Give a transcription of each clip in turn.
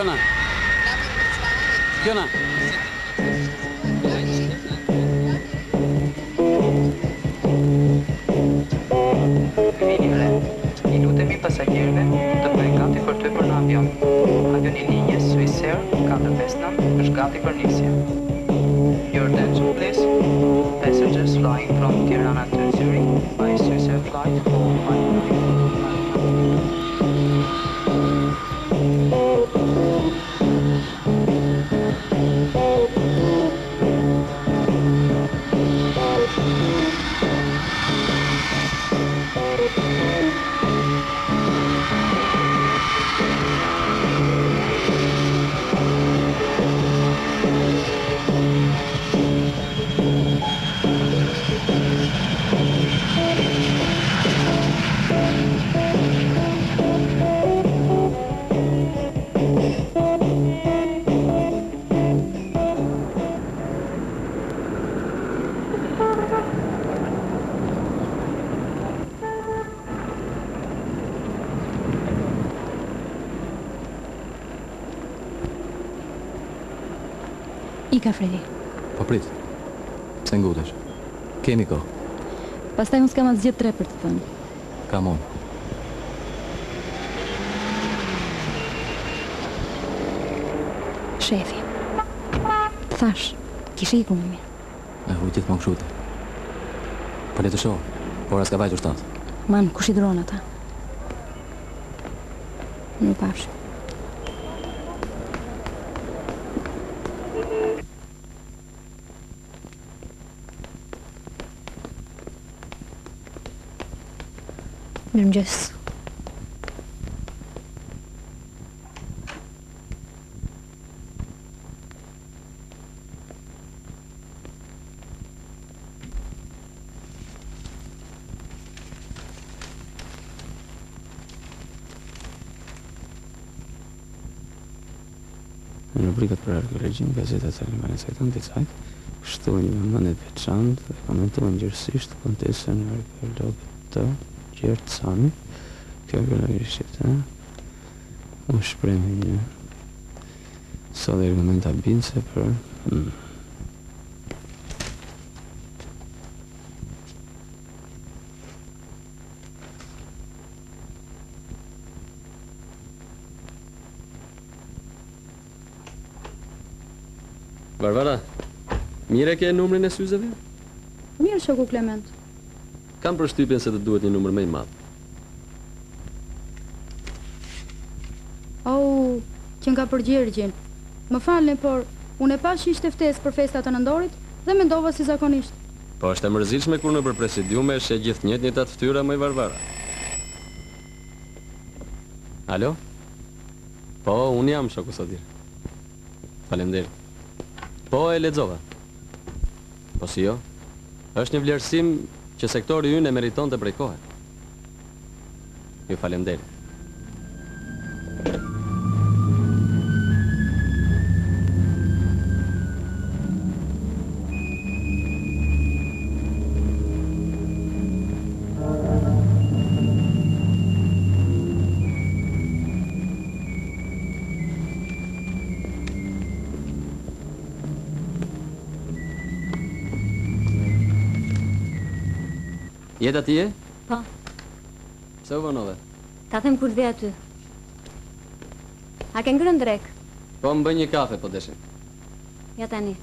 Gjona. Gjona. I lutemi pasagjerëve të bëjnë gati për të hyrë në avion. Avioni linjës Swiss Air 459 është gati për nisje. Your attention please. Passengers flying from Tirana to Zurich by Swiss Air flight 459. Ika, Fredi. Po prit. Pse ngutesh? Kemi kohë. Pastaj unë s'kam asgjë tre për të thënë. Kam unë. Shefi. Thash, kishe ikur me mirë. E huj gjithmonë kështu. Po le të shoh. Ora s'ka vajtur 7. Man, kush i dhuron ata? Nuk pafsh. Mirëmëngjes. Në rubrikat për arkeologjin, gazetat alemane cajton të cajt, shtojnë një vëmendje të veçantë dhe komentojnë gjërësisht kontesën e arkeologët të Gjert Sami, kjo arkeologjisht u shprehë një sot argumenta bindse për Varvara, mire ke numrin e syzeve? Mirë, shoku Klement. Kam përshtypjen se të duhet një numër më i madh. Oh, që nga përgjirgjin. Më falni, por unë e pash që ishte ftesë për festat të nëndorit dhe mendova si zakonisht. Po është e mërzitshme kur nëpër presidiume është e gjithë njëjtat ftyra më i Varvara. Alo? Po, unë jam shoku Sodir. Faleminderit. Po e lexova. Po si jo? Është një vlerësim që sektori ynë e meriton të prej kohe. Ju faleminderit. Jetë atje? Po. Pse u vonove? Ta them kur të vej aty. A ke ngrënë drek? Po më bëj një kafe, po deshin. Ja tani.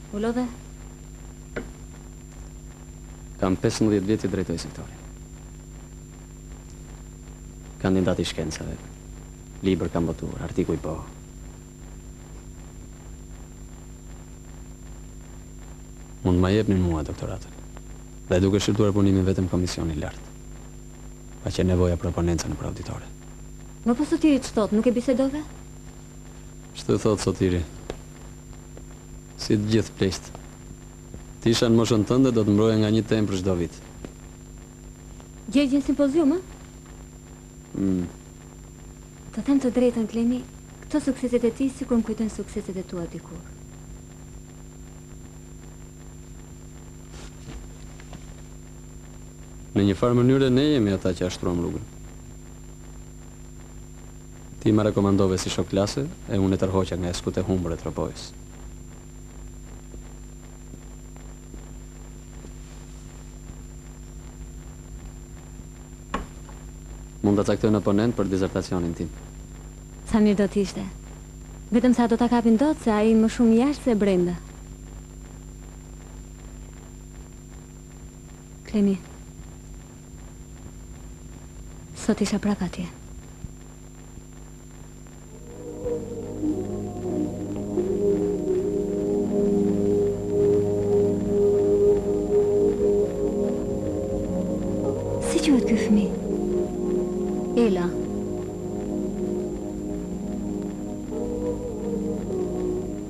U lodhe? Kam 15 vjet që drejtoj sektorin. Kandidat i shkencave. Libër kam botuar, artikuj po. Mund ma jepnin mua doktoratën. Dhe duke shqyrtuar punimin vetëm komisioni lartë. Pa që nevoja proponenca në auditore. Më po Sotiri që thot, nuk e bisedove? Shtë thot Sotiri. Si të gjithë plesht. Tisha në moshën tënde do të mbroje nga një temë për çdo vit. Gjergjën simpozium, a? Të them të drejtën, Klemi, këto sukseset e ti si kur më kujtojnë sukseset e tua dikur. Në një farë mënyrë ne jemi ata që ashtruam rrugën. Ti më rekomandove si shok klase e unë e tërhoqa nga eskut e humbur e tropojës. Mund të caktoj në oponent për dizertacionin tim. Sa mirë do t'ishte. Vetëm sa do t'a kapin dot se ai më shumë jashtë se brenda. Klemi. Sot isha prapa atje. Si quhet ky fëmijë? Ela.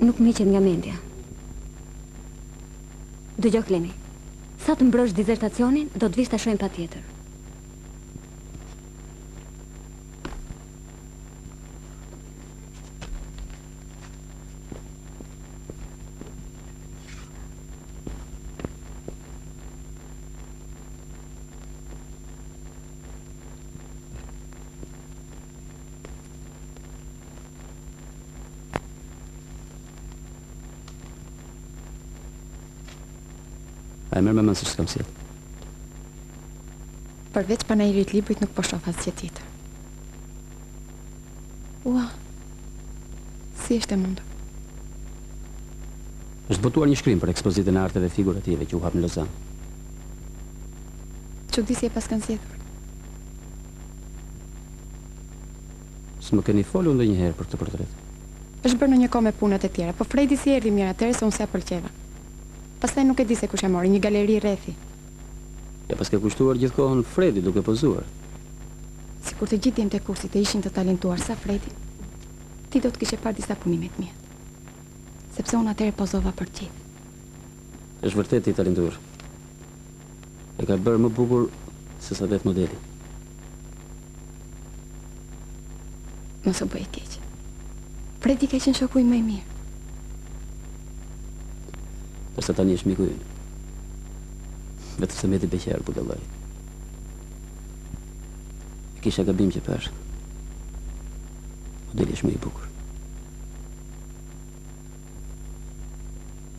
Nuk më hiqet nga mendja. Dëgjoj Klemi. Sa të mbrosh dizertacionin, do të vish ta shohim patjetër. A e merr me mend se s'kam sjell. Përveç panajirit librit nuk po shoh asgjë tjetër. Ua, si është e mundur? Është botuar një shkrim për ekspozitën e arteve figurative që u hap në Lozan. Çuditësi e pas kanë zgjedhur. S'më keni folur ndonjëherë për këtë portret? Është bërë në një kohë me punët e tjera, po Fredi si erdhi mirë atëherë se unë s'ia pëlqeva. Pastaj nuk e di se kush e mori, një galeri rrethi. Ja pas ke kushtuar gjithë kohën Fredi duke pozuar. Sikur të gjithë djemtë e kursit e ishin të talentuar sa Fredi, ti do të kishe parë disa punime të mia. Sepse unë atëherë pozova për gjithë. Është vërtet i talentuar. E ka bërë më bukur se sa vetë modeli. Mos u bëj keq. Fredi ka qenë shoku im më i mirë. Përsa tani është miku ynë. Vetë se me ti beqerë, budallaj. E kisha gabim që pash. Modeli është më i bukur.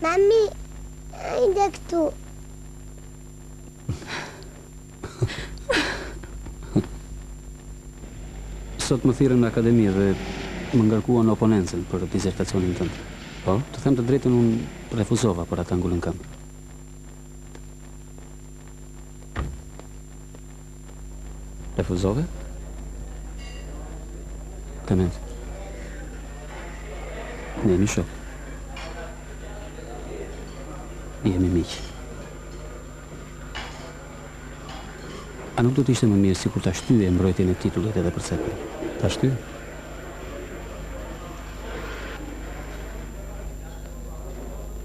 Mami, hajde këtu. Sot më thirrën në akademi dhe më ngarkuan oponencën për disertacionin tënd. Po, të them të drejtën unë refuzova për atë angullën kam. Refuzove? Klement. Ne jemi shok. Jemi miq. A nuk do të ishte më mirë sikur ta shtyje mbrojtjen e titullit edhe për sepër? Ta shtyje?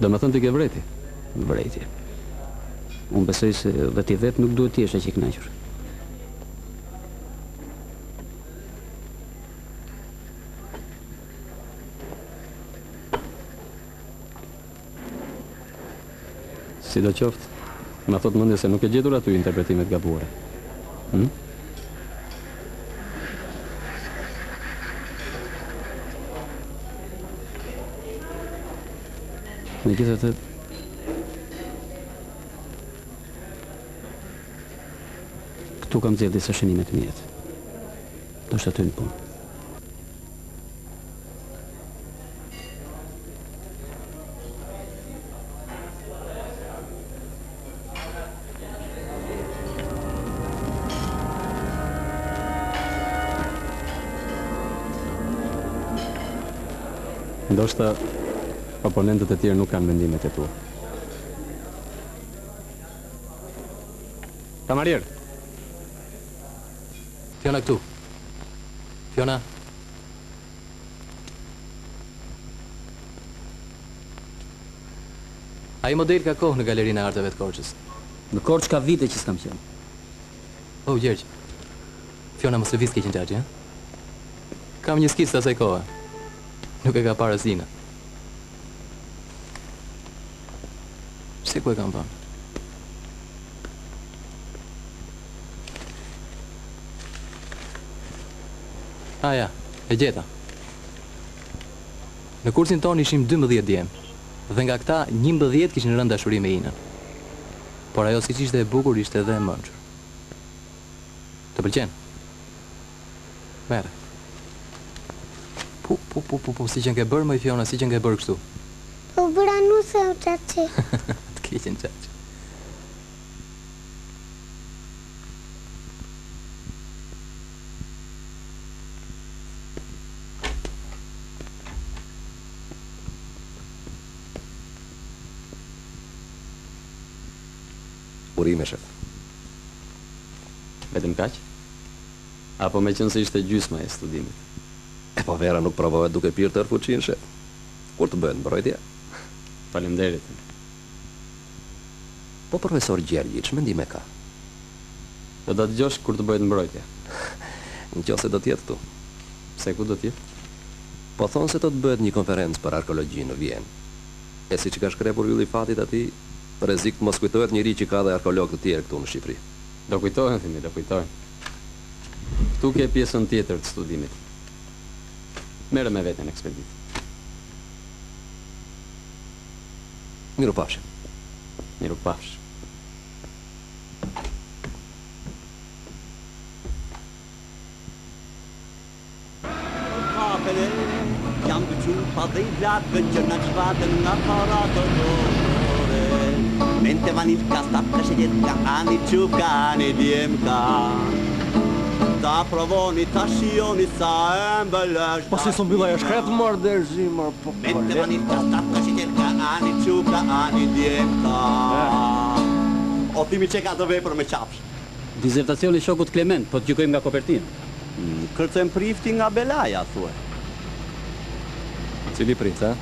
Do më thënë ti ke vreti? Vrejtje. Unë besoj se dhe ti vetë nuk duhet t'jesh aq i kënaqur. Sidoqoftë, më thot mendje se nuk e gjetur aty interpretimet gabuara. Megjithatë, këtu kam zgjedhur disa shënime të mira. Do të shtatoj në punë. Ndoshta oponentët e tjerë nuk kanë mendimet e tua. Kamarier. Fiona këtu. Fiona. Ai model ka kohë në galerinë e arteve të Korçës. Në Korçë ka vite që s'kam qenë. Oh, Gjergj. Fiona mos lëviz keqin gjaxhi, ha? Kam një skicë asaj kohe. Nuk e ka parë asnjë. Se ku e kam parë? Ja, e gjeta. Në kursin ton ishim 12 djem, dhe nga këta 11 kishin rënë dashuri me Inën. Por ajo siç ishte e bukur ishte edhe e mençur. Të pëlqen? Merre. Po, si që nke bërë, më i Fiona, si që nke bërë kështu. Po bëra nuse o qaci. Të keqen qaci. Urime, shef. Vetëm kaq? Apo me qënë se ishte gjysma e studimit? E po Vera nuk provohet duke pirë tërë fuqin, shef. Kur të bëhet mbrojtja? Faleminderit. Po profesor Gjergji, ç'mendime ka? Do ta dëgjosh kur të bëhet mbrojtja. Nëse do të jetë këtu. Pse ku do të jetë? Po thonë se do të bëhet një konferencë për arkeologji në Vjenë. E siç ka shkrepur ylli fatit atij, rrezik të mos kujtohet njëri që ka dhe arkeologë të tjerë këtu në Shqipëri. Do kujtohen, thimi, do kujtohen. Këtu ke pjesën tjetër të studimit. Merre me veten ekspedit. Mirupafshim. Mirupafsh. Jam të qupa dhe i vlakën që në qvatën nga paratë Mente vanilka, sta presceljetka, ani čuka, ani djemka Ta provoni, ta shioni sa embelesh Po si së mbilla e shkret mërë dhe zhimër po Mente vanilka, sta presceljetka, ani čuka, ani djemka O thimi që ka të vepër me qapsh Dizertacioni shokut Klement, po të gjykojmë nga Kopertina. Kërcem prifti nga Belaja, thue Cili prift, ha?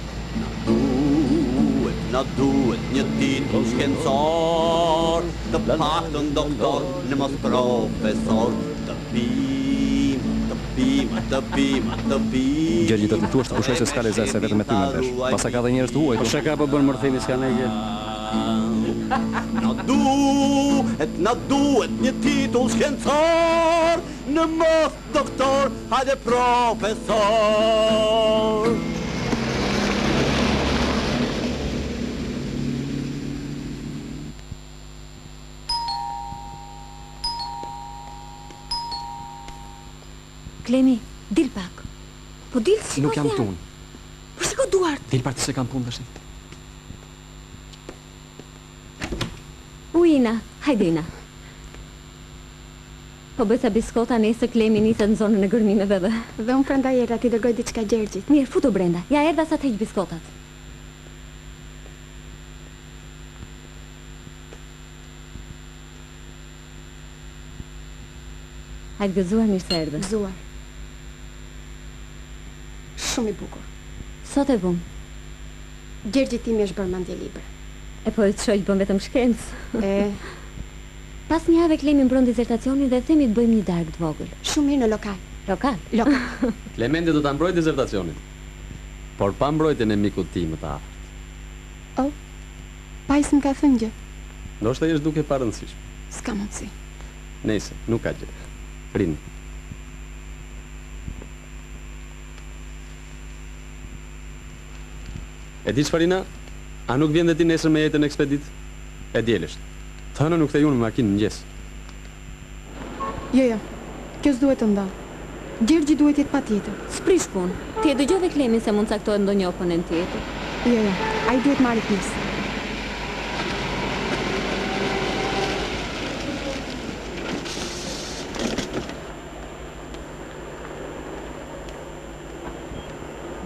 Na duhet një titull shkencor Të paktën doktor, në mos profesor Të bim, të bim, të bim, të bim Gjergji të të tuash të pushoj se s'ka lezaj se vetëm me ty me vesh. Pasa ka dhe njerëz të huaj. Po shaka po bën mërthimi s'ka ne gjë. Na duhet një titull shkencor Në mos doktor, hajde profesor Klemi, dil pak. Po dil si Nuk jam këtu. Po shiko duart. Dil pak se kam punë tash. Ina, hajdina. Po bëj sa biskota nesër Klemi niset në zonën e gërmimeve dhe. Dhe unë prandaj erdha ti dërgoj diçka Gjergjit. Mirë, futu brenda. Ja erdha sa të heq biskotat. Hajtë gëzuar mirë se erdhe. Gëzuar. Shumë i bukur. Sot e vum. Gjergji timi është bërë mandje libër. E po të shojtë bën vetëm shkencë. Pas një javë Klemi mbron dizertacionin dhe themi të bëjmë një darkë të vogël. Shumë mirë në lokal. Lokal. Klementi do ta mbrojë dizertacionin. Por pa mbrojtjen e mikut tim të afërt. Oh. Pajs më ka thënë gjë. Ndoshta jesh duke pa rëndësishme. S'ka mundësi. Nëse, nuk ka gjë. Rin. E di çfarina? A nuk vjen dhe ti nesër me jetën ekspedit? E dielësht. Të hënën nuk thejun me makinë në mëngjes. Jo, kjo s'duhet të ndodh. Gjergji duhet jetë patjetër. S'prish punë. Ti e dëgjove Klemin se mund caktohet ndonjë oponent tjetër. Jo, ai duhet marrë pjesë.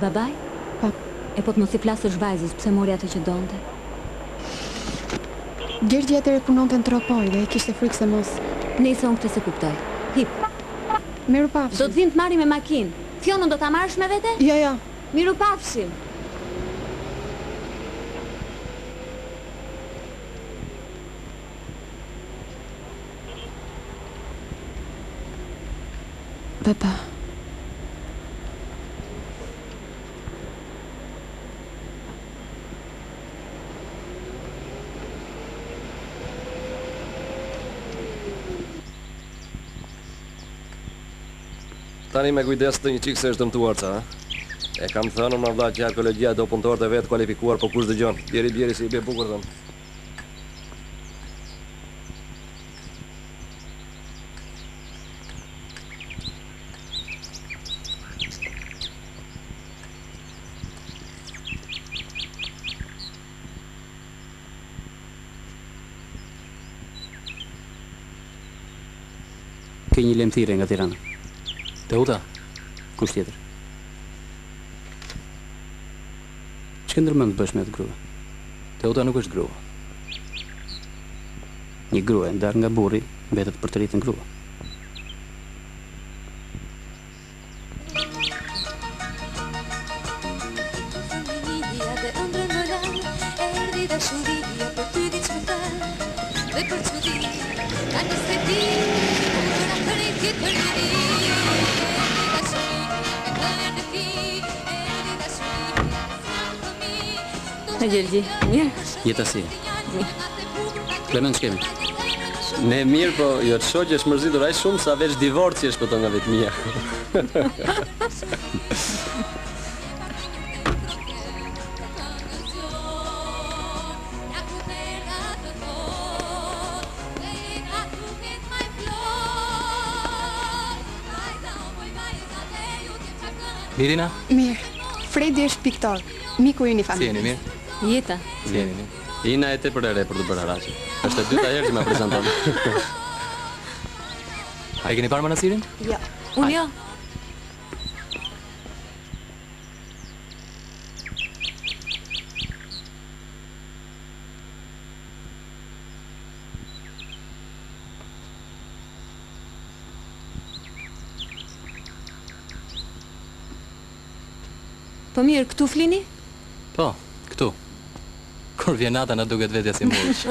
Babaj? Pap. E po të mos i flasësh vajzës, pse mori atë që donte? Gjergji atëre punonte në tropoj dhe e kishte frikë se mos. Nëse unë këtë se kuptoj. Hip. Mirupafshim. Do të vim të marri me makinë. Fionën do ta marrësh me vete? Jo. Mirupafshim. Baba. Tani me kujdes të një qikë se është dëmtuar ca, e kam thënë më vlla që arkeologjia do punëtorët e vetë kualifikuar, po kush dëgjon? Bjeri si i bje bukur thënë. Ke një lemthire nga Tirana. Teuta? Kush tjetër? Ç'ke ndërmend të bësh me atë grua? Teuta nuk është grua. Një grua e ndarë nga burri mbetet për të rritën grua. Gjergji, mirë? Jeta si? Klement shkemi? Ne mirë, po jo të shoqë është mërzitur aq shumë sa veç divorci është pëto nga vetmia. Mirina? Mirë. Fredi është piktor, miku i një familjes. Si jeni mirë? Jeta. Si jeni mirë? Ina e tepër e re për të bërë haraqe. Është e dyta herë që më prezanton. A i keni parë manastirin? Jo. Unë jo. Po mirë, këtu flini? Po, këtu. Kur vjen nata na duket vetja si murç.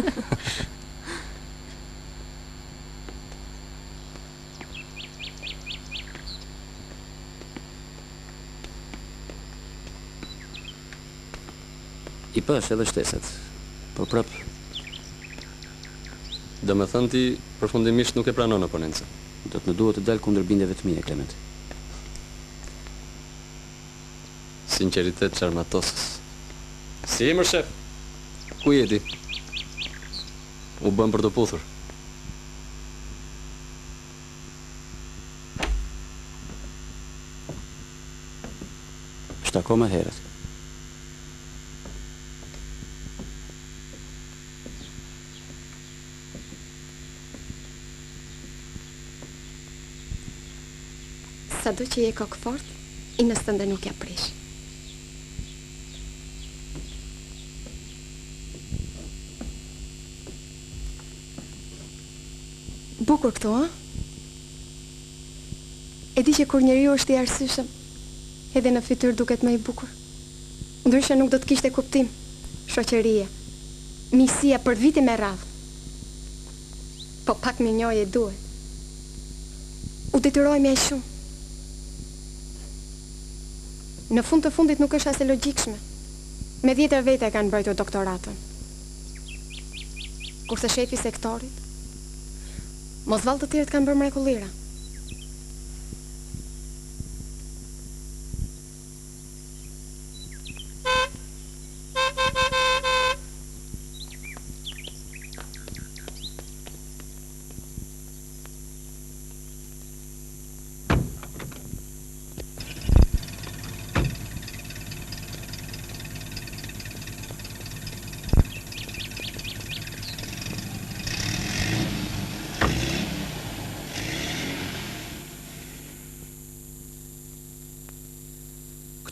I pash edhe shtesat, po prap. Do me thënë ti përfundimisht nuk e pranon oponencën. Do të më duhet të dalë kundër bindjeve të mia, Klement. Sinqeritet çarmatosës. Si emër shef? Ku jeti? U bën për të puthur. Është akoma herët. Sado që je kokë fort, i në stënde nuk ja prish. Bukur këtu, a? E di që kur njeriu është i arsyeshëm, edhe në fytyrë duket më i bukur. Ndryshe nuk do të kishte kuptim. Shoqëria, miqësia për vite me radhë. Po pak më njohje duhet. U detyroj me aq shumë. Në fund të fundit nuk është as e logjikshme. Me 10 vete kanë mbrojtur doktoratën. Kurse shefi i sektorit mos vallë të tjerët kanë bërë mrekullira.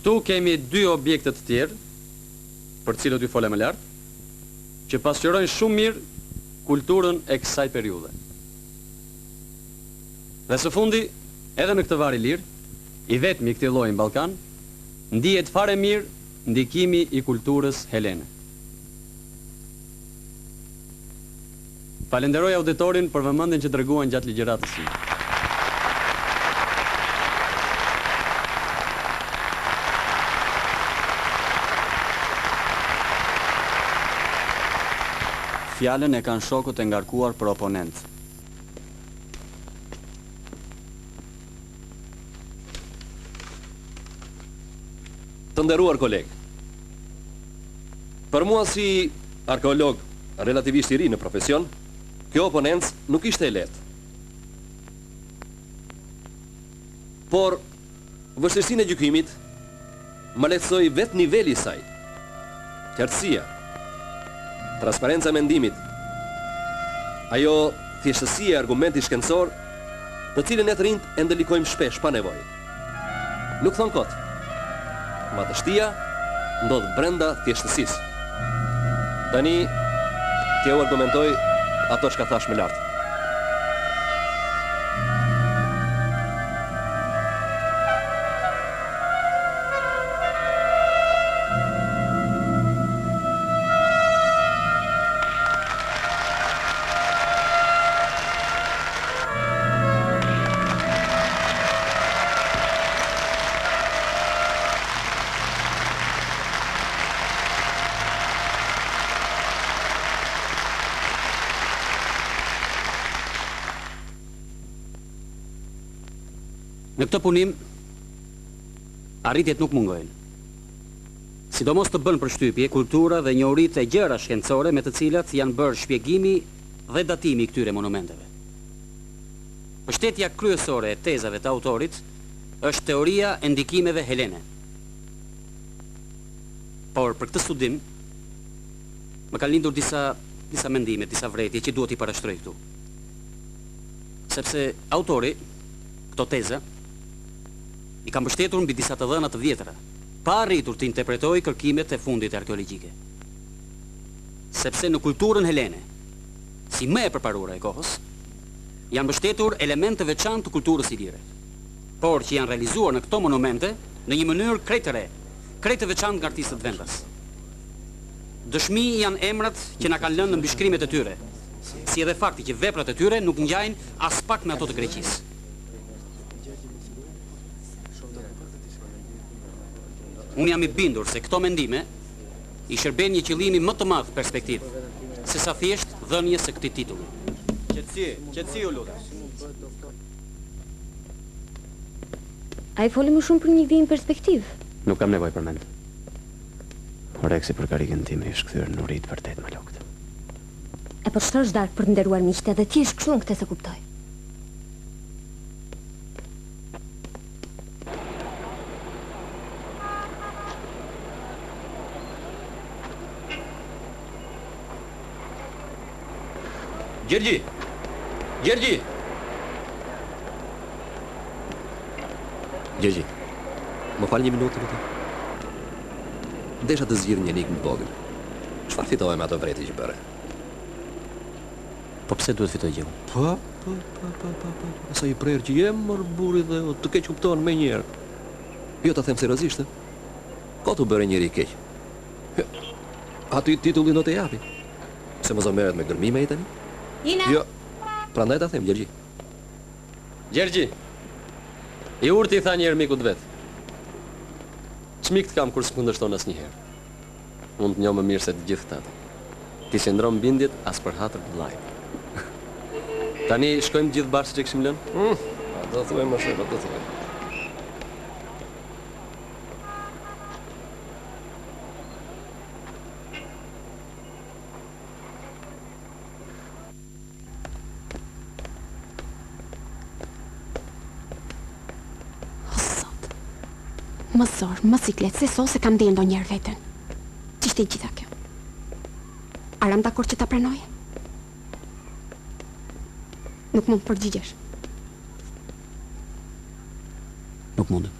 Këtu kemi 2 objekte të tjerë, për cilët ju fole më lart, që pasqyrojnë shumë mirë kulturën e kësaj periudhe. Dhe së fundi, edhe në këtë var i lirë, i vetmi i këtij lloji në Ballkan, ndihet fare mirë ndikimi i kulturës helene. Falenderoj auditorin për vëmendjen që treguan gjatë ligjëratës së. Fjalën e kanë shokët e ngarkuar për oponent. Të nderuar koleg, për mua si arkeolog relativisht i ri në profesion, kjo oponencë nuk ishte e lehtë. Por vështirësinë e gjykimit më lehtësoi vetë niveli i saj. Qartësia, transparenca e mendimit, ajo thjeshtësia e argumentit shkencor, të cilën ne të rinjt e ndelikojmë shpesh pa nevojë. Nuk thon kot. Madhështia ndodh brenda thjeshtësisë. Tani t'ju argumentoj ato çka thash më lart. Në këtë punim, arritjet nuk mungojnë. Sidomos të bën përshtypje kultura dhe njohuritë e gjëra shkencore me të cilat janë bërë shpjegimi dhe datimi i këtyre monumenteve. Mbështetja kryesore e tezave të autorit është teoria e ndikimeve helene. Por për këtë studim më kanë lindur disa mendime, disa vretje që duhet i parashtroj këtu. Sepse autori këto teza i kam mbështetur mbi disa të dhëna të vjetra, pa arritur të interpretojë kërkimet e fundit arkeologjike. Sepse në kulturën helene, si më e përparuara e kohës, janë mbështetur elemente veçantë të kulturës ilire, por që janë realizuar në këto monumente në një mënyrë krejt të re, krejt të veçantë nga artistët vendas. Dëshmi janë emrat që na kanë lënë në mbishkrimet e tyre, si edhe fakti që veprat e tyre nuk ngjajnë as pak me ato të Greqisë. Unë jam i bindur se këto mendime i shërben një qëllimi më të madh perspektiv, se sa thjesht dhënje së këtij titulli. Qetësi u lutem. Ai foli më shumë për një vijim perspektiv. Nuk kam nevojë për mend. Oreksi për karikën time është kthyer në uritë vërtet më logët. E po shtosh darkë për të nderuar miqtë dhe ti je kështu në këtë se kuptoj. Gjergji! Gjergji! Gjergji, më fal një minutë këtë. Desha të zgjidh një enigmë të vogël. Çfarë fitove me ato vreti që bëre? Po pse duhet fitoj gjë? Po. Sa i prerë që jem, mor burri dhe të keq kupton më njëherë. Jo ta them seriozisht. Ko të bëre njëri i keq. Aty titullin do të japi. Se mos o merret me gërmime i tani? Ina! Jo, prandaj ta them, Gjergji. Gjergji, i urti i tha një mikut vet. Çmik të kam kur s'kundërshton asnjëherë. Mund të njoh më mirë se të gjithë këta. Ti qëndron bindjet as për hatër të vllajt. Tani shkojmë gjithë bashkë që kishim lënë? Do thuaj më shumë, do thuaj. Më zorë, më siklet, se so se kam dhe ndo njerë vetën. Qishte i gjitha kjo? Aram dakor që ta pranoj? Nuk mund përgjigjesh. Nuk mundem.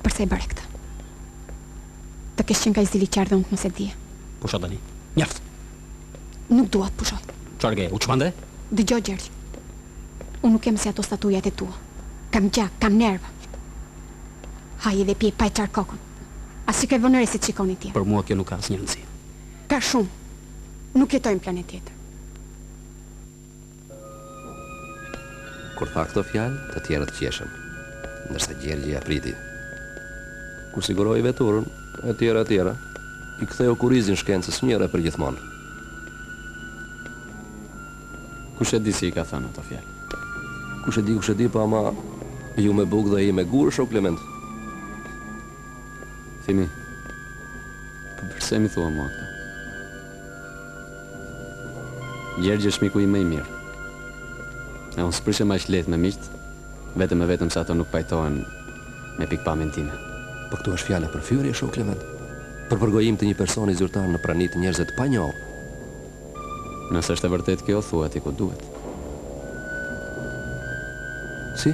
Përse e bëre këtë? Të kesh qenë ka i zili qarë dhe unë të mos e dhije. Pusha tani. Mjaft. Nuk dua të pushoj. Çfarë ke? U çmande? Dëgjoj, Gjergj. Unë nuk jem si ato statujat e tua. Kam gjak, kam nerva. Haje dhe pje pa e qarë kokën. As që ke vënëre si të shikoni tjerë. Për mua kjo nuk ka asnjë rëndësi. Ka shumë. Nuk jetojmë planet tjetër. Kur tha këto fjalë, të tjerët qeshën, ndërsa Gjergji apriti. Kur siguroi veturën, e tjera, i ktheu kurrizin shkencës njëra për gjithmonë. Kush e di si i ka thënë ato fjalë? Kush e di, po ama Ju me buk dhe I me gur, shok Klement. Fimi, përse mi thua mua këta? Gjergj është miku I më I mirë. E unë s'prishem aq lehtë me miqt, vetëm e vetëm se ato nuk pajtohen me pikpamjen time. Po këtu është fjala për fyrje, shok Klement. Për përgojim të një personi zyrtar në prani të njerëzve të panjohur. Nëse është e vërtet kjo, thuhet I ku duhet. Si?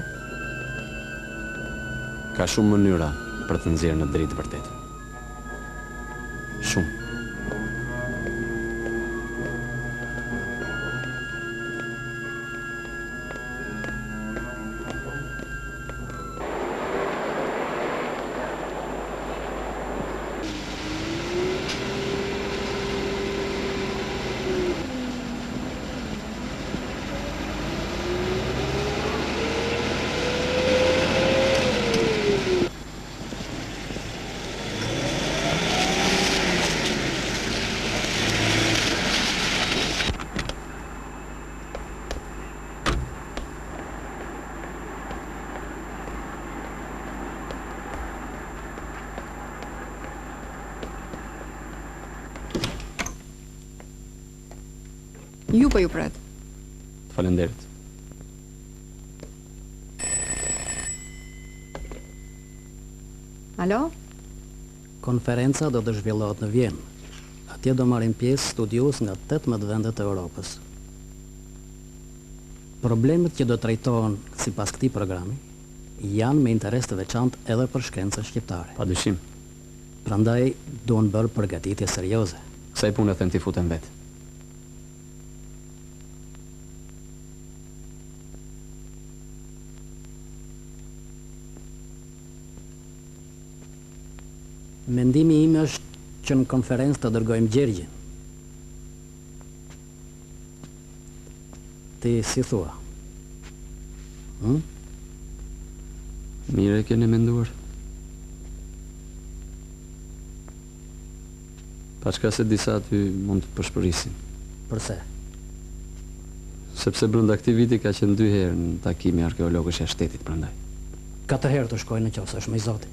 Ka shumë mënyra për të nxjerrë në dritë vërtet. Shumë. Ju po ju pret. Faleminderit. Alo? Konferenca do të zhvillohet në Vjenë. Atje do marrin pjesë studios nga 18 vendet e Europës. Problemet që do trajtohen sipas këtij programi janë me interes të veçantë edhe për shkencën shqiptare. Padyshim. Prandaj duhen bërë përgatitje serioze. Kësaj pune them ti futem vet. Mendimi im është që në konferencë të dërgojmë Gjergjin. Ti si thua? Mire keni menduar. Paçka se disa aty mund të përshpërisin. Përse? Sepse brenda këtij viti ka qenë 2 herë në takimi arkeologësh jashtë shtetit prandaj. 4 herë të shkojnë në qoftë është më I Zoti.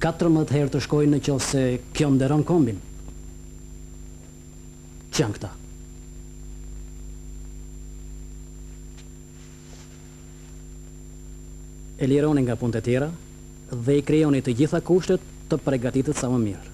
14 herë të shkojnë në qoftë se kjo nderon kombin. Që janë këta? E lironi nga punët e tjera dhe I krijoni të gjitha kushtet të përgatitet sa më mirë.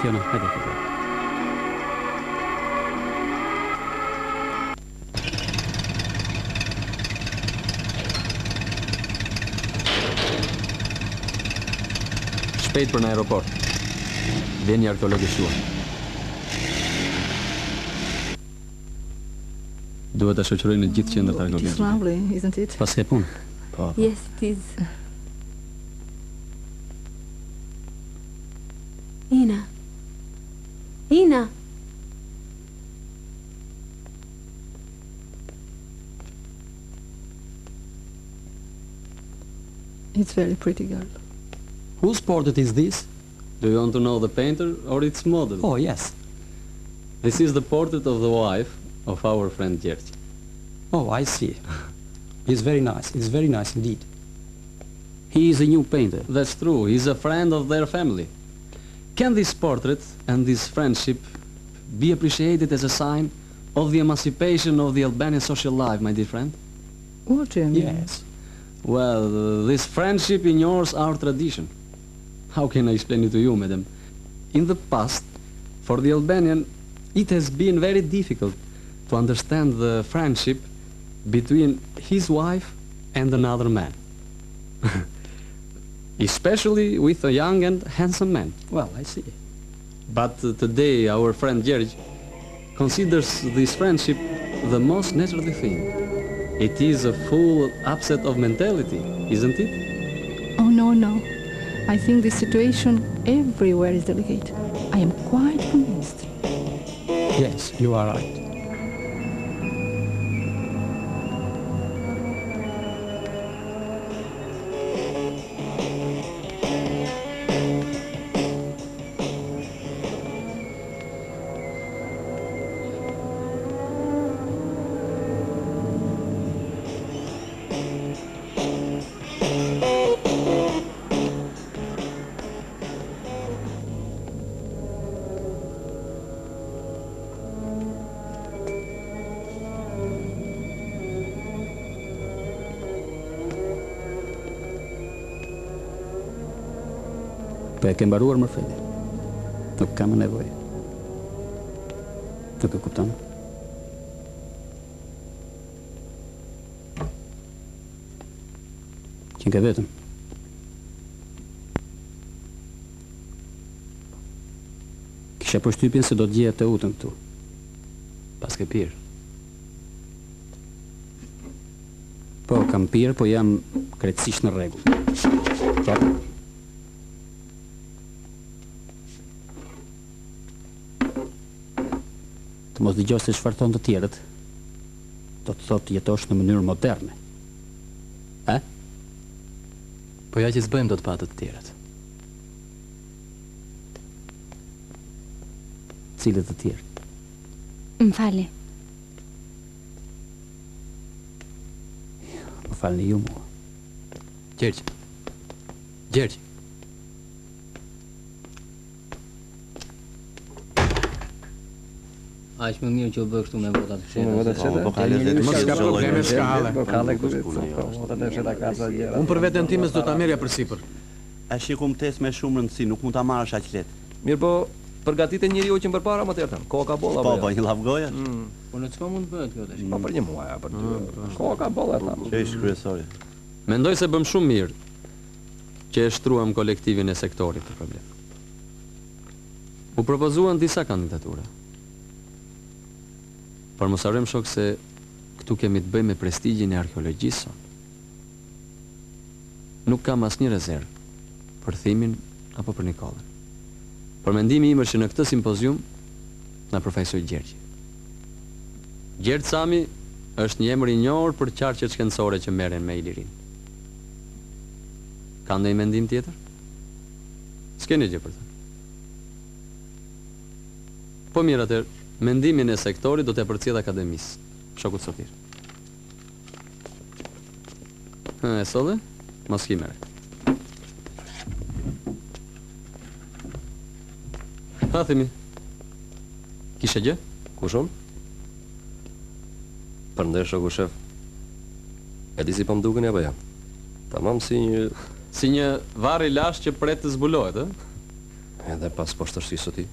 Fiona, hajde këtu. shpejt për në aeroport. Vjen një arkeolog i shuar. Duhet ta shoqëroj në gjithë qendrat arkeologjike. It's lovely, isn't it? Pas ke punë? Po. Yes, it is. Ina. Ina. It's very pretty girl. Whose portrait is this? Do you want to know the painter or its model? Oh, yes. This is the portrait of the wife of our friend Gjergj. Oh, I see. It's very nice. It's very nice indeed. He is a new painter. That's true. He's a friend of their family. Can this portrait and this friendship be appreciated as a sign of the emancipation of the Albanian social life, my dear friend? What do you mean? Yes. Well, this friendship ignores our tradition. How can I explain it to you, madam? In the past, for the Albanian, it has been very difficult to understand the friendship between his wife and another man. Especially with a young and handsome man. Well, I see. But today our friend Gjergj considers this friendship the most natural thing. It is a full upset of mentality, isn't it? Oh, no, no. I think the situation everywhere is delicate. I am quite convinced. Yes, you are right. Po e ke mbaruar Mërfeli. Nuk kam nevojë. Nuk e kupton? Që ke vetëm. Kisha përshtypjen se do të gjeja të utën këtu. Pas ke pirë. Po, kam pirë, po jam krejtësisht në rregull. Po. Të mos dëgjosh se çfarë thonë të tjerët, do të thotë jetosh në mënyrë moderne. A? Po ja që s'bëjmë do të patë të tjerët. Cilët të tjerë? Më fali. Më falni ju mua. Gjergj. Gjergj. Aq më mirë që u bë kështu me votat e fshehta. Mos ka probleme, s'ka halle. Unë për veten time s'do ta merrja përsipër. A shikum test me shumë rëndësi, nuk mund ta marrësh aq lehtë. Mirë, po përgatitet njeriu që përpara më tërë. Koka bolla apo? Po, një lavgoja. Po në çka mund të bëhet kjo tash? Po për një muaj apo dy. Koka bolla tham. Çesh kryesori. Mendoj se bëm shumë mirë që e shtruam kolektivin e sektorit të problem. U propozuan disa kandidatura. Por mos harrojmë shok se këtu kemi të bëjmë me prestigjin e arkeologjisë. Nuk kam asnjë rezervë për Thimin apo për Nikollën. Por mendimi im është që në këtë simpozium na përfaqësoi Gjergji. Gjergj Sami është një emër i njohur për qarqet shkencore që merren me Ilirin. Ka ndonjë mendim tjetër? S'keni gjë për të. Po mirë atëherë, mendimin e sektorit do të përcjell akademisë, shokut Sotir. E solle? Mos ki merre. Thimi. Kishe gjë? Kushon? Përndesh shoku shef. E di si po mduken apo ja? Tamam si një varr i lash që pret të zbulohet, ë? Edhe pas poshtërsisë së tij.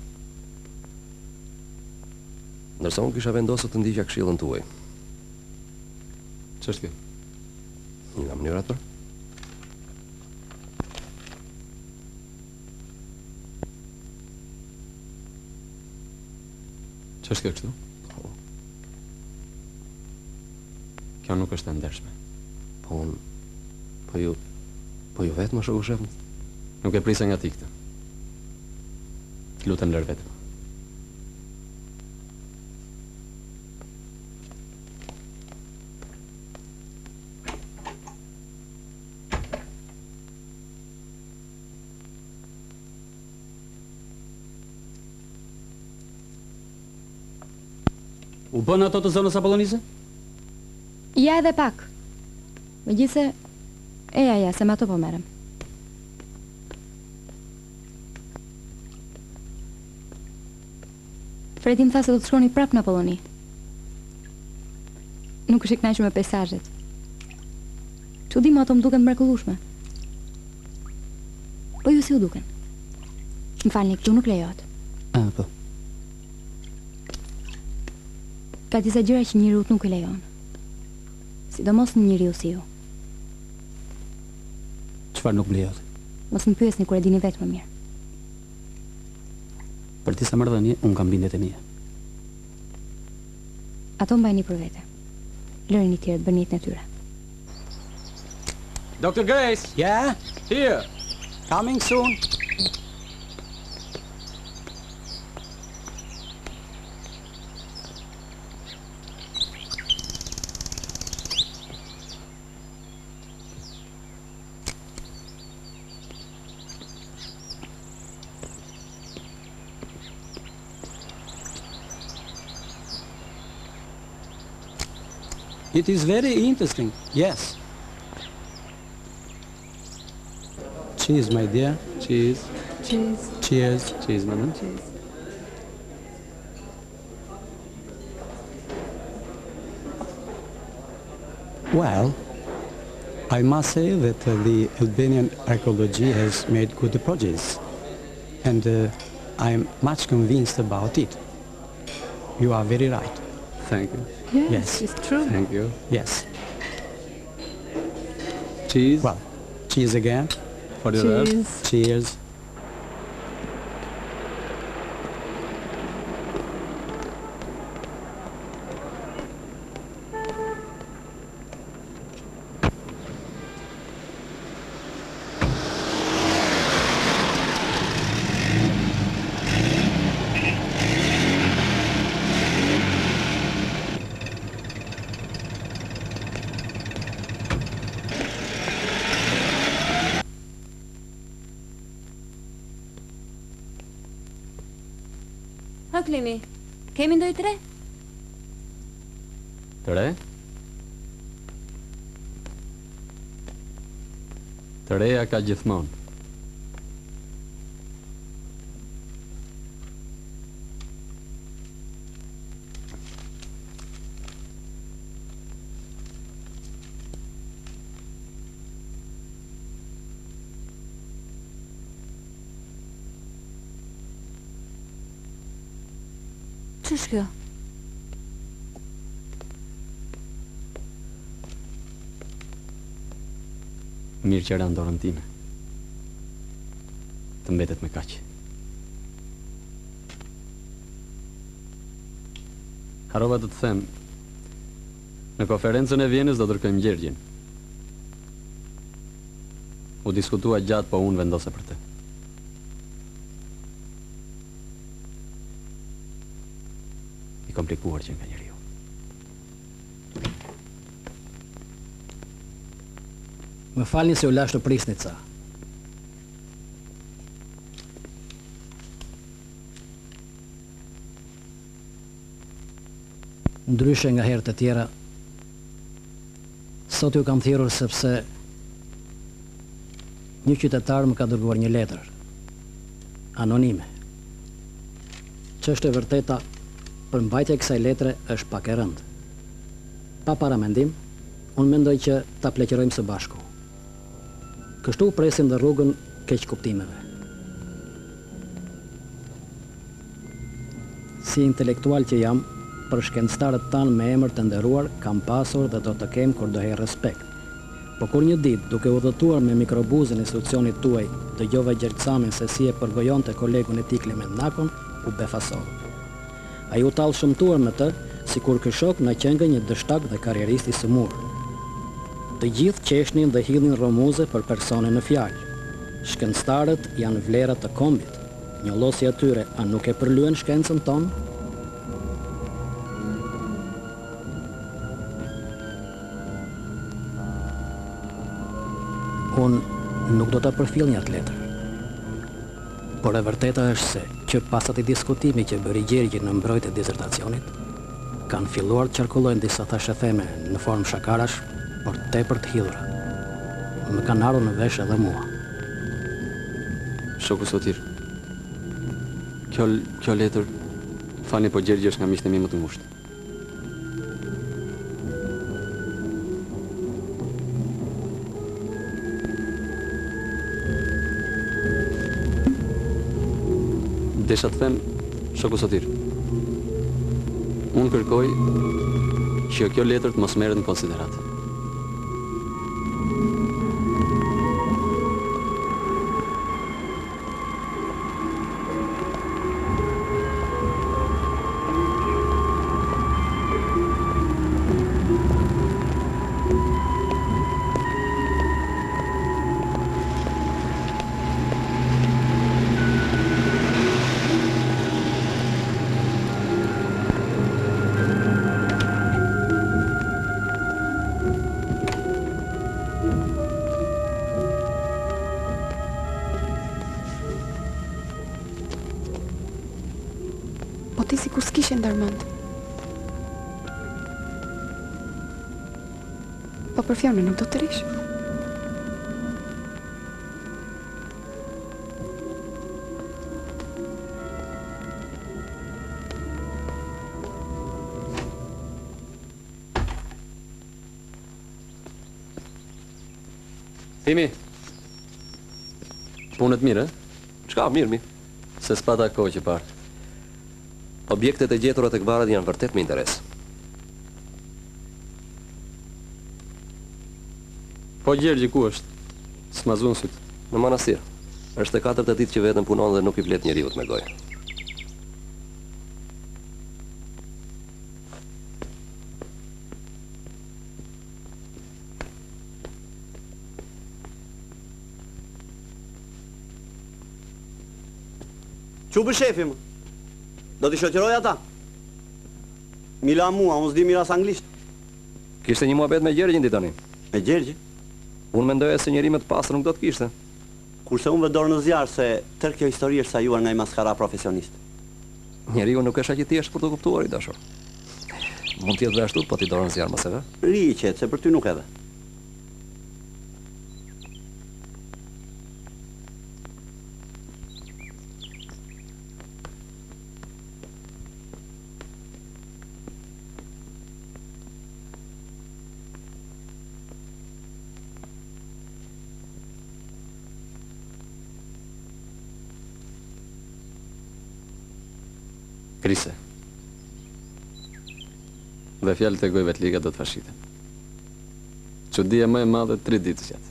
Ndërsa unë kisha vendosur të ndiqja këshillën tuaj. Ç'është kjo? Nga mënyra tërë? Ç'është kjo kështu? Kjo nuk është e ndershme. Po ju vetë më shoku shef. Nuk e prisa nga ti këtë. Lutem lër vetëm. U bën ato të zonës Apollonise? Ja edhe pak. Megjithse, ja, se me ato po merrem. Fredi më tha se do të shkoni prap në Apolloni. Nuk është i kënaqur me peizazhet. Çudim ato më duken mrekullueshme. Po ju si u duken? Më falni, këtu nuk lejohet. Po. Ka disa gjëra që njeriu nuk i lejon. Sidomos në njeriu si ju. Çfarë nuk lejohet? Mos më pyesni kur e dini vetë më mirë. Për disa marrëdhënie, unë kam bindet e mia. Ato mbajni për vete. Lërini tjerët bëni jetën e tyre. Dr. Grace? Yeah? Here. Coming soon. It is very interesting, yes. Cheers, my dear. Cheers. Cheers. Cheers. Cheers, madam. Cheers. Well, I must say that the Albanian archaeology has made good progress, and I'm much convinced about it. You are very right. Thank you. Yes, it's true. Thank you. Yes. Cheers. Well, cheers again. For the rest. Cheers. Cheers. Klimi, kemi ndoj të re? Të re? Të reja ka gjithmonë. Ç'është kjo? Mirë që ranë dorën time. Të mbetet me kaq. Harova të të them, në konferencën e Vjenës do dërkojmë Gjergjin. U diskutua gjatë, po unë vendose për të. I komplikuar që nga njeriu. Më falni se u lash të prisni ca. Ndryshe nga herët e tjera, sot ju kam thirrur sepse një qytetar më ka dërguar një letër anonime. Ç'është e vërteta, përmbajtja e kësaj letre është pak e rëndë. Pa paramendim, unë mendoj që ta pleqërojmë së bashku. Kështu presim dhe rrugën keq kuptimeve. Si intelektual që jam, për shkencëtarët tanë me emër të nderuar kam pasur dhe do të kem kur dohej respekt. Po kur një ditë, duke udhëtuar me mikrobuzën institucionit tuaj, dëgjova Gjergcamin se si e përgojonte kolegun e tij Klement Nakon, u befasova. Ai u tall shëmtuar me të, sikur ky shok na qenë një dështak dhe karrierist i sëmur. Të gjithë qeshnin dhe hidhin romuze për personin në fjalë. Shkencëtarët janë vlera të kombit. Njollosi atyre, a nuk e përlyen shkencën tonë? Unë nuk do të përfill një atë letër. Por e vërteta është se që pas atij diskutimi që bëri Gjergji në mbrojtje të disertacionit, kanë filluar të qarkullojnë disa thashetheme në formë shakarash, por tepër të hidhura. Më kanë ardhur në vesh edhe mua. Shoku Sotir, kjo letër, falni po Gjergji është nga miqtë e mi më të ngushtë. Desha të them, shoku Sotir, unë kërkoj që kjo letër të mos merret në konsiderat. Po ti sikur s'kishe ndërmend. Po për fjalën nuk do të rish. Timi, punët mirë, Çka, mirë. Se s'pata kohë që parë. Objektet e gjetura tek varret janë vërtet me interes. Po Gjergji ku është? S'ma zuan syt. Në manastir. Është e 4 ditë që vetëm punon dhe nuk i flet njeriu me gojë. Çu shefi më? Do t'i shoqëroj ata? Mila mua, unë s'di miras anglisht. Kishte një muhabet me Gjergjin di tani. Me Gjergji? Unë mendoja se njeri më të pastër nuk do të kishte. Kurse unë vedor në zjarë se tërë kjo histori është sajuar nga i maskara profesionist. Njeriu nuk është aq i thjeshtë për të kuptuar i dashur. Mund të jetë dhe ashtu, po ti dorën në zjarë mëse ve? Ri i qetë, se për ty nuk edhe. Krise. Dhe fjalët e gojëve të liga do të fashiten. Çudia më e madhe 3 ditë gjatë.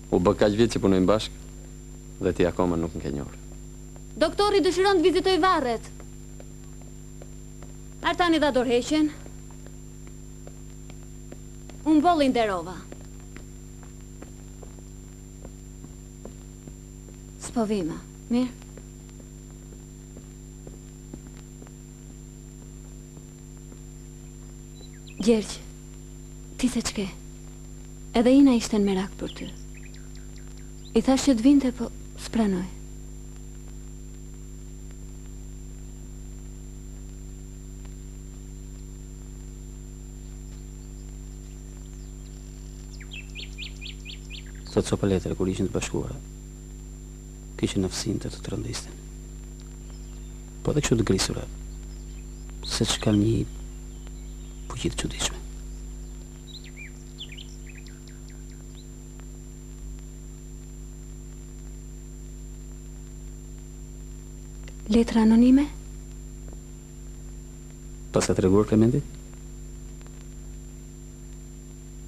U bë kaq vjet që punojmë bashkë dhe ti akoma nuk më ke njohur. Doktori dëshiron të vizitoj varret. Artani dha dorëheqjen. Unë bolli nderova. S'po vima, mirë? Gjergj, ti se ç'ke? Edhe Ina ishte në merak për ty. I thash që të vinte, po s'pranoj. Sot sopa letre, kur ishin të bashkuara, kishin aftësinë të të rëndistin. Po dhe kështu të grisura, se që kanë një fuqi të çuditshme. Letra anonime? Pas ka treguar Klementi?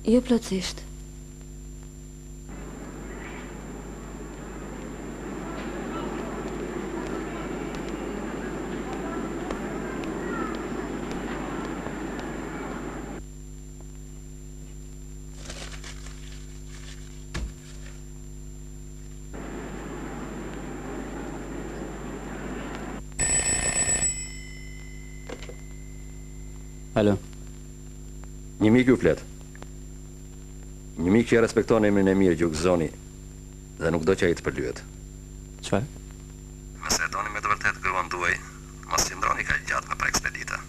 Jo plotësisht. Alo. Një mik ju flet. Një mik që ja respekton emrin e mirë Gjukzoni dhe nuk do që ai të përlyhet. Çfarë? Nëse e doni me të vërtet gruan tuaj, mos qëndroni kaq gjatë me për ekspedita.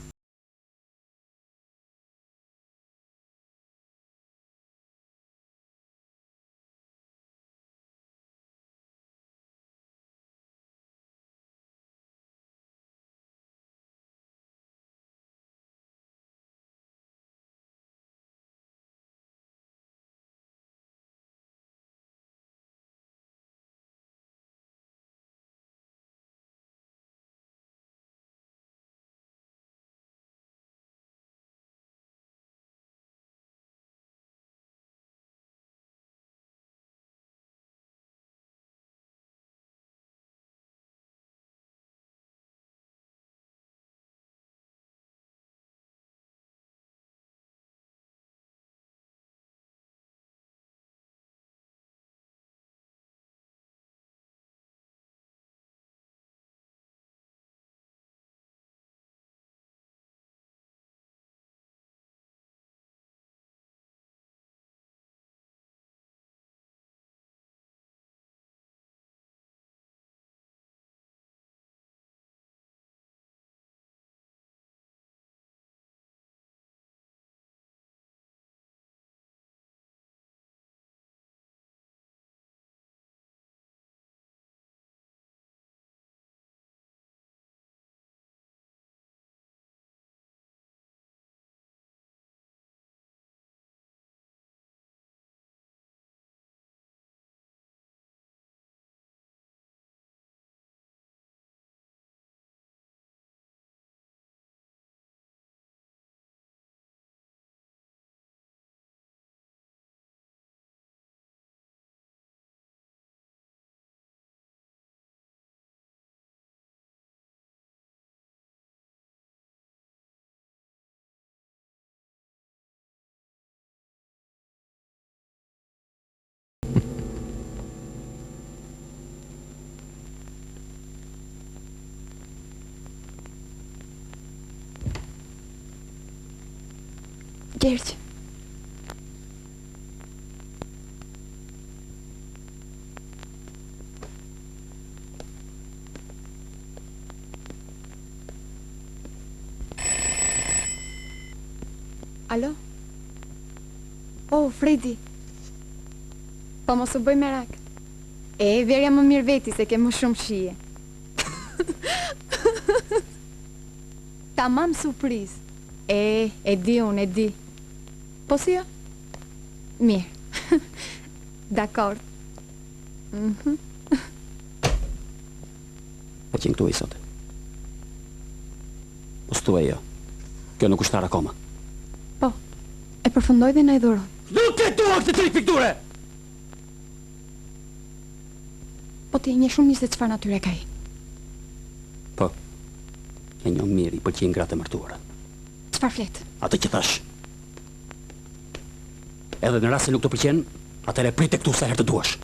Gjergj. Alo? Oh, Fredi. Po mos u bëj merak. Verja më mirë veti se ke më shumë shije. Tamam surpriz. E di unë, e di. Po si jo? Mirë. Dakord. Po qenë këtu i sote. Po s'tua jo. Kjo nuk është tarë akoma. Po, e përfundoj dhe na i dhuroj. Nuk e dua këtë trik pikture! Po ti një shumë njëse çfarë natyre ka i. Po, e një mirë i pëlqejnë gratë e martuara. Çfarë flet? Atë që thash. Edhe në rast se nuk të pëlqen, atëherë prit këtu sa herë të duash.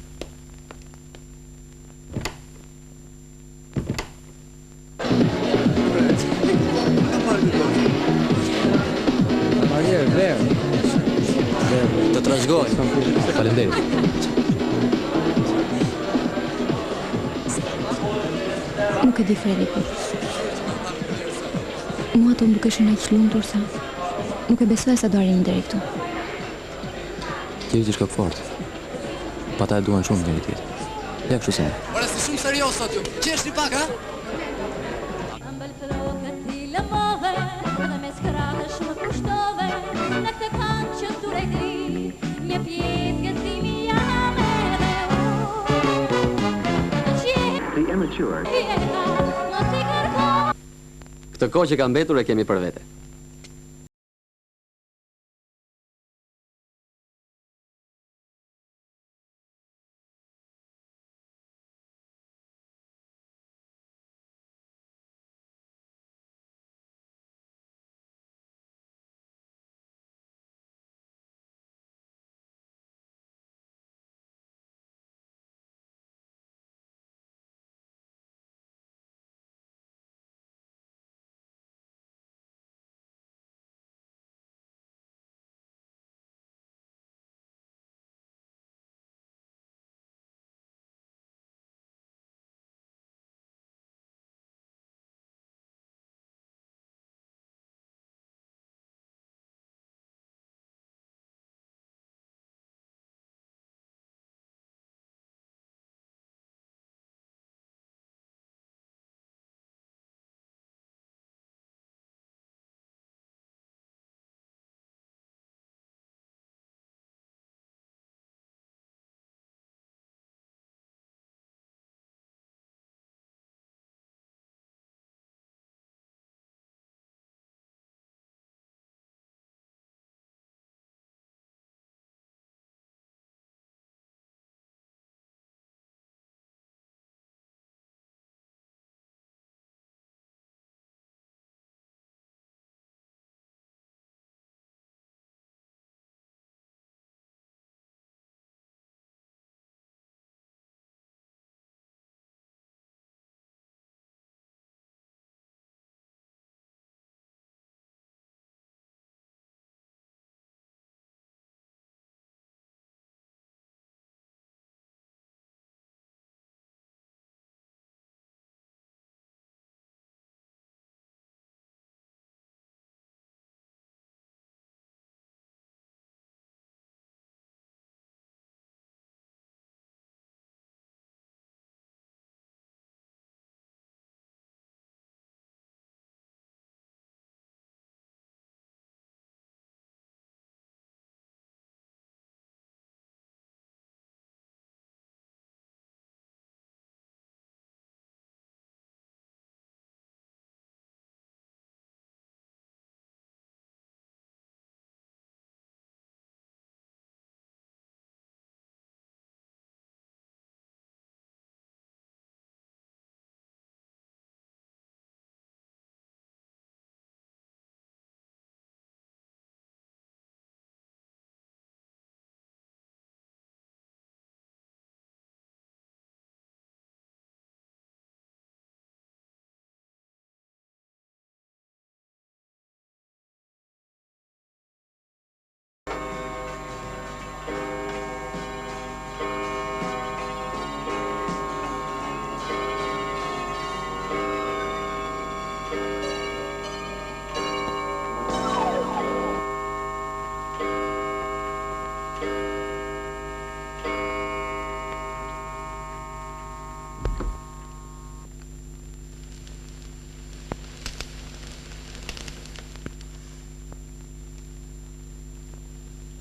Të trashëgoj. Faleminderit. Nuk e di Fredi, po. Mua të më dukeshin aq lumtur sa nuk e besoj sa do arrim deri këtu. Ti je shkak fort. Pata e duan shumë njëri tjetër. Ja kështu se. Ora si shumë serioz sot ju. Qeshni pak, ha? Këtë kohë që ka mbetur e kemi për vete.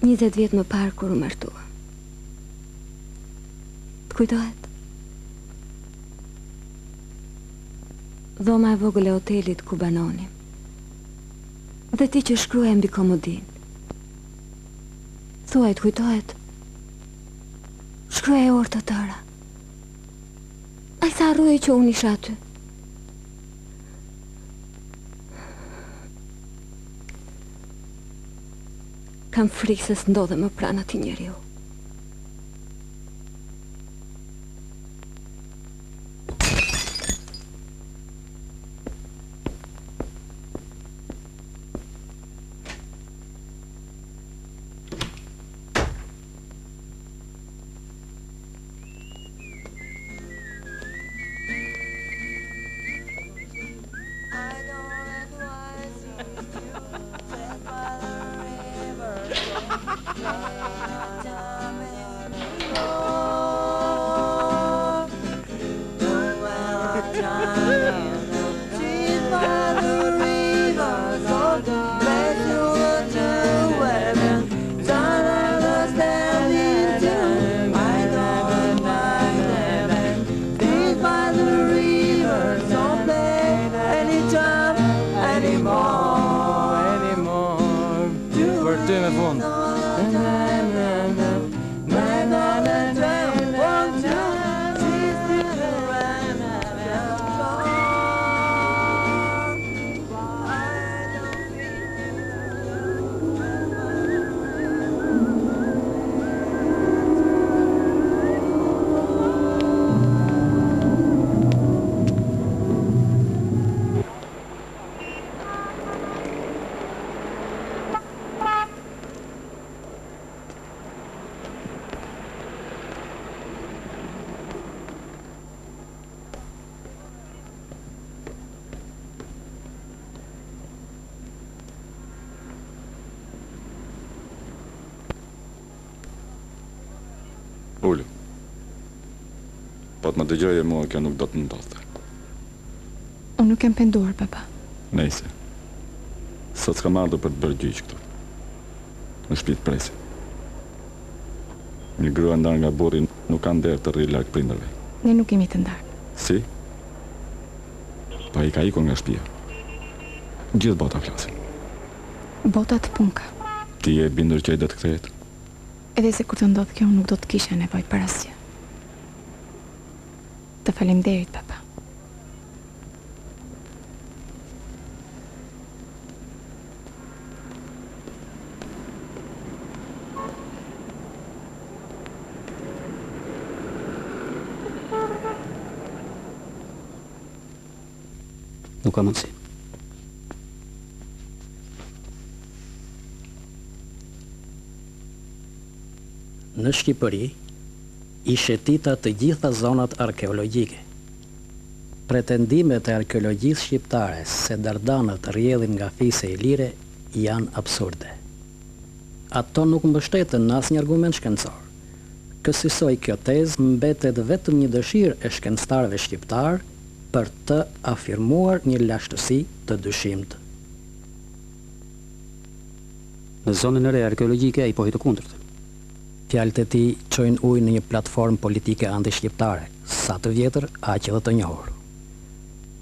20 vjet më parë kur u martua. Të kujtohet? Dhoma e vogël e hotelit ku banonim. Dhe ti që shkruaj mbi komodin. Thuaj, të kujtohet? Shkruaj orë të tëra. Ai sa harroi që unë isha aty. Kam frikë se s'ndodhe më pranë atij njeriu. Ullu. Po të më dëgjoje mua, kjo nuk do të ndodhte. Unë nuk kem penduar, baba. Nejse. Sot s'kam ardhur për të bërë gjyq këtu. Në shtëpi të presin. Një grua ndar nga burri nuk ka nder të rri larg prindërve. Ne nuk jemi të ndarë. Si? Po ai ka ikur nga shtëpia. Gjithë bota flasin. Bota të punka. Ti je bindur që ai do të kthehet? Edhe se kur të ndodh kjo, nuk do të kisha nevojë për asgjë. Të faleminderit, papa. Nuk ka mundësi. Në Shqipëri, i shetita të gjitha zonat arkeologjike. Pretendimet e arkeologjisë shqiptare se dardanët rrjedhin nga Fise e Lire janë absurde. Ato nuk mbështeten në asnjë argument shkencor. Kësaj kjo tezë mbetet vetëm një dëshirë e shkencëtarëve shqiptar për të afirmuar një lashtësi të dyshimt. Në zonën e re arkeologjike ai pohej të kundërt. Fjalët e tij çojnë ujë në një platformë politike anti-shqiptare, sa të vjetër, aq edhe të njohur.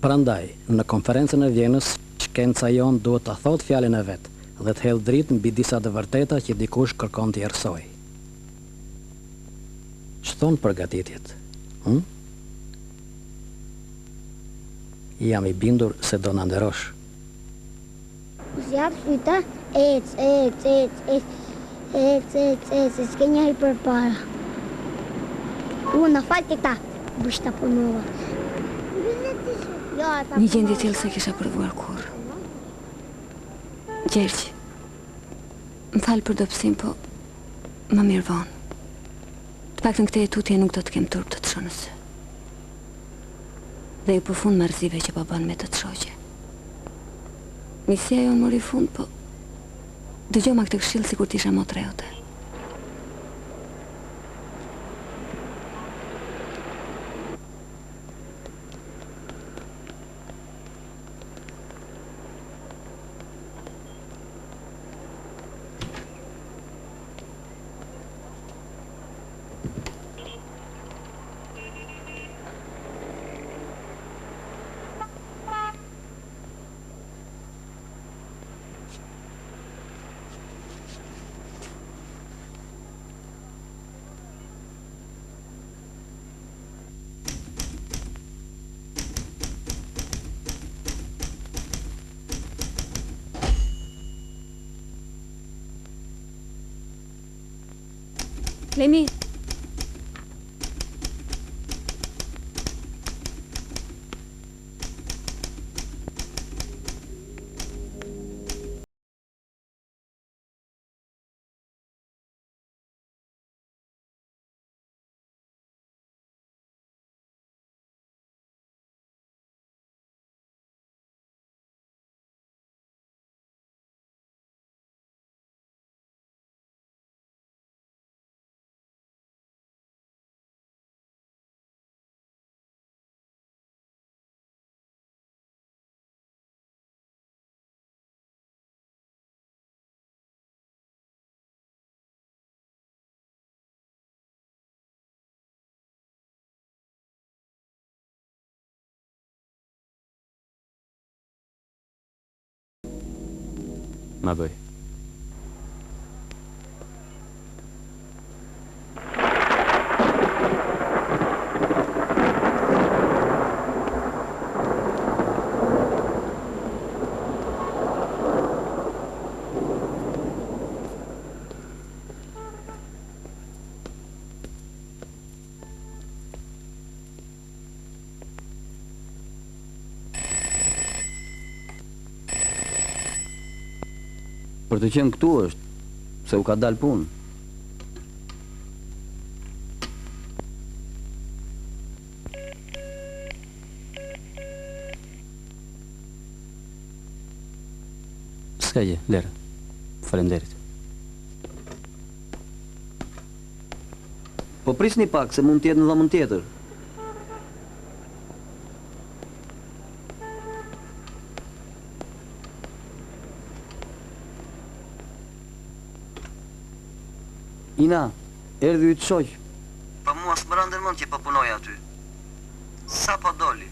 Prandaj, në konferencën e Vjenës, shkenca jon duhet ta thotë fjalën e vet dhe të hedhë dritë mbi disa të vërteta që dikush kërkon të errësojë. Ç'thon përgatitjet? Jam i bindur se do na nderosh. Zjarë fyta, s'ke njëri për para. Në falë këta, bështa për mëva. Një gjendje tillë se kisha provuar kur. Gjergj, më falë për dobësim, po më mirë vonë. Të paktën këtë e tutje nuk do të kem turp të të shonës. Dhe ju përfund marrëzive që po bën me të të shoqe. Misia jonë mori fund, po dëgjoma këtë këshill sikur t'isha mo të reote. Klemi. Ma bëj. Për të qenë këtu është, se u ka dalë punë. S'ka gjë, lere. Faleminderit. Po prisni pak, se mund t'jetë në dhomën tjetër. Ina, erdhi ytë shoq. Pa mua s'më rëndër mund që po punoj aty. Sa po doli?